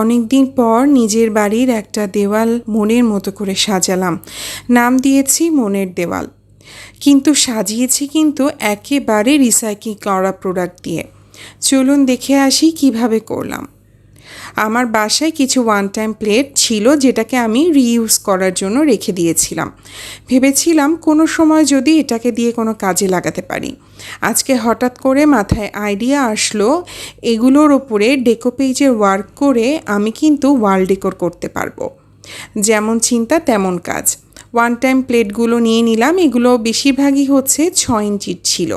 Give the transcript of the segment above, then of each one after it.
অনেক দিন পর নিজের বাড়ির একটা দেওয়াল মনের মতো করে সাজালাম। নাম দিয়েছি মনের দেওয়াল। কিন্তু সাজিয়েছি কিন্তু একেবারে রিসাইকেল করা প্রোডাক্ট দিয়ে। চলুন দেখে আসি কিভাবে করলাম। আমার বাসায় কিছু ওয়ান টাইম প্লেট ছিল যেটাকে আমি রিইউজ করার জন্য রেখে দিয়েছিলাম। ভেবেছিলাম কোনো সময় যদি এটাকে দিয়ে কোনো কাজে লাগাতে পারি। আজকে হঠাৎ করে মাথায় আইডিয়া আসলো এগুলোর ওপরে ডেকোপেজের ওয়ার্ক করে আমি কিন্তু ওয়াল ডেকোর করতে পারবো। যেমন চিন্তা তেমন কাজ। ওয়ান টাইম প্লেটগুলো নিয়ে নিলাম। এগুলো বেশিরভাগই হচ্ছে 6 ইঞ্চির ছিল।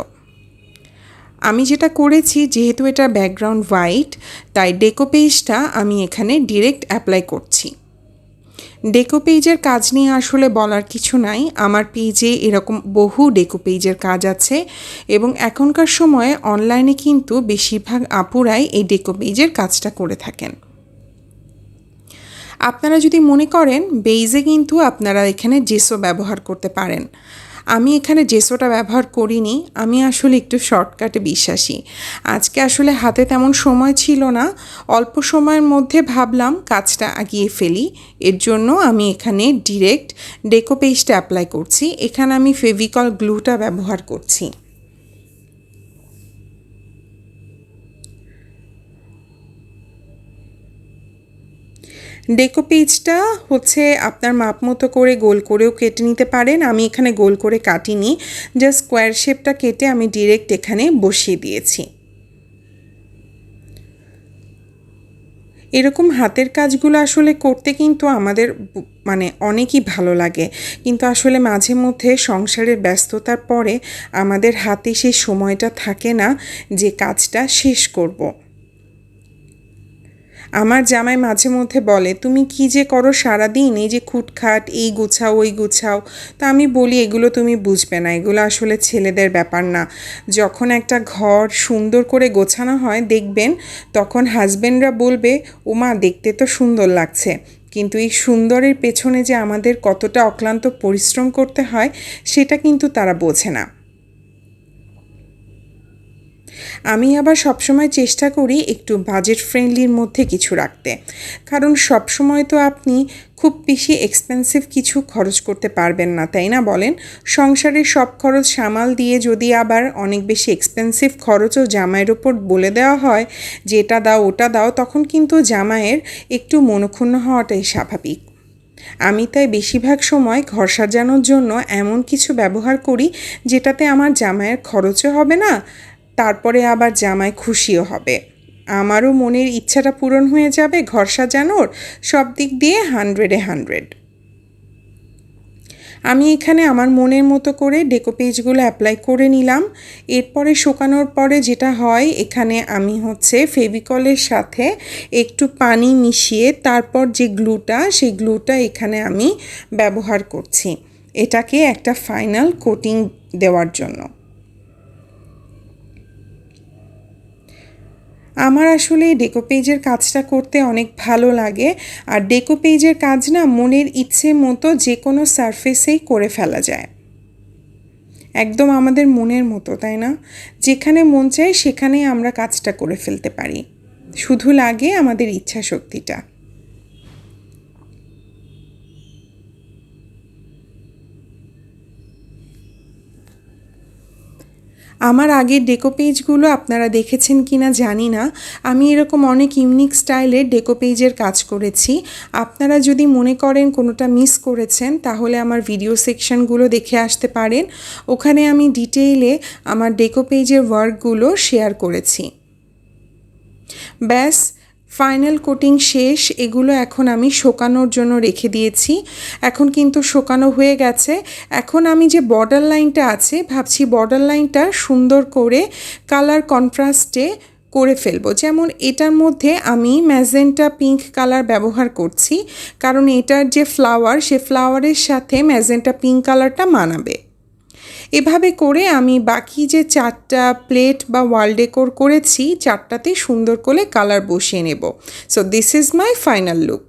আমি যেটা করেছি, যেহেতু এটা ব্যাকগ্রাউন্ড হোয়াইট, তাই ডেকোপেজটা আমি এখানে ডিরেক্ট অ্যাপ্লাই করছি। ডেকোপেজের কাজ নিয়ে আসলে বলার কিছু নাই। আমার পেজে এরকম বহু ডেকোপেজের কাজ আছে এবং এখনকার সময়ে অনলাইনে কিন্তু বেশিরভাগ আপুরাই এই ডেকোপেজের কাজটা করে থাকেন। আপনারা যদি মনে করেন বেইজে কিন্তু আপনারা এখানে জেসো ব্যবহার করতে পারেন। আমি এখানে জেসোটা ব্যবহার করিনি। আমি আসলে একটু শর্টকাটে বিশ্বাসী। আজকে আসলে হাতে তেমন সময় ছিল না। অল্প সময়ের মধ্যে ভাবলাম কাজটা এগিয়ে ফেলি। এর জন্য আমি এখানে ডিরেক্ট ডেকোপেজটা অ্যাপ্লাই করছি। এখানে আমি ফেভিকল গ্লুটা ব্যবহার করছি। ডেকোপেজটা হচ্ছে আপনার মাপ মতো করে গোল করেও কেটে নিতে পারেন। আমি এখানে গোল করে কাটিনি, জাস্ট স্কোয়ার শেপটা কেটে আমি ডিরেক্ট এখানে বসিয়ে দিয়েছি। এরকম হাতের কাজগুলো আসলে করতে কিন্তু আমাদের অনেকই ভালো লাগে, কিন্তু আসলে মাঝে মধ্যে সংসারের ব্যস্ততার পরে আমাদের হাতে সেই সময়টা থাকে না যে কাজটা শেষ করব। আমার জামাই মাঝে মধ্যে বলে, তুমি কি যে করো সারাদিন, এই যে খুটখাট, এই গুছাও ওই গুছাও। তা আমি বলি, এগুলো তুমি বুঝবে না, এগুলো আসলে ছেলেদের ব্যাপার না। যখন একটা ঘর সুন্দর করে গোছানো হয় দেখবেন, তখন হাজবেন্ডরা বলবে, ওমা দেখতে তো সুন্দর লাগছে, কিন্তু এই সুন্দরের পেছনে যে আমাদের কতটা অক্লান্ত পরিশ্রম করতে হয় সেটা কিন্তু তারা বোঝে না। আমি আবার সবসময় চেষ্টা করি একটু বাজেট ফ্রেন্ডলির মধ্যে কিছু রাখতে, কারণ সবসময় তো আপনি খুব বেশি এক্সপেন্সিভ কিছু খরচ করতে পারবেন না, তাই না বলেন? সংসারের সব খরচ সামাল দিয়ে যদি আবার অনেক বেশি এক্সপেন্সিভ খরচও জামাইয়ের ওপর বলে দেওয়া হয় যে এটা দাও ওটা দাও, তখন কিন্তু জামাইয়ের একটু মনক্ষুণ্ণ হওয়াটাই স্বাভাবিক। আমি তাই বেশিরভাগ সময় ঘর সাজানোর জন্য এমন কিছু ব্যবহার করি যেটাতে আমার জামাইয়ের খরচও হবে না, তারপরে আবার জামাই খুশিও হবে। আমারও মনের ইচ্ছাটা পূরণ হয়ে যাবে ঘর সাজানোর, সব দিক দিয়ে 100-এ 100। আমি এখানে আমার মনের মতো করে ডেকোপেজগুলো অ্যাপ্লাই করে নিলাম। এরপরে শুকানোর পরে যেটা হয়, এখানে আমি হচ্ছে ফেভিকলের সাথে একটু পানি মিশিয়ে তারপর যে গ্লুটা, সেই গ্লুটা এখানে আমি ব্যবহার করছি এটাকে একটা ফাইনাল কোটিং দেওয়ার জন্য। আমার আসলে ডেকোপেজের কাজটা করতে অনেক ভালো লাগে। আর ডেকোপেজের কাজ না মনের ইচ্ছে মতো যে কোনো সারফেসেই করে ফেলা যায়, একদম আমাদের মনের মতো, তাই না? যেখানে মন চায় সেখানেই আমরা কাজটা করে ফেলতে পারি, শুধু লাগে আমাদের ইচ্ছা শক্তিটা। আমার আগের ডেকোপেজগুলো আপনারা দেখেছেন কি না জানি না। আমি এরকম অনেক ইউনিক স্টাইলের ডেকোপেজের কাজ করেছি। আপনারা যদি মনে করেন কোনোটা মিস করেছেন, তাহলে আমার ভিডিও সেকশনগুলো দেখে আসতে পারেন। ওখানে আমি ডিটেইলে আমার ডেকোপেজের ওয়ার্কগুলো শেয়ার করেছি। ব্যাস, ফাইনাল কোটিং শেষ। এগুলো এখন আমি শুকানোর জন্য রেখে দিয়েছি। এখন কিন্তু শুকানো হয়ে গেছে। এখন আমি যে বর্ডার লাইনটা আছে, ভাবছি বর্ডার লাইনটা সুন্দর করে কালার কন্ট্রাস্টে করে ফেলবো। যেমন এটার মধ্যে আমি ম্যাজেন্টা পিঙ্ক কালার ব্যবহার করছি, কারণ এটার যে ফ্লাওয়ার, সে ফ্লাওয়ারের সাথে ম্যাজেন্টা পিঙ্ক কালারটা মানাবে। এভাবে করে আমি বাকি যে 4টা প্লেট বা ওয়াল ডেকোর করেছি, 4টাতে সুন্দর করে কালার বসিয়ে নেব। So this is my final look.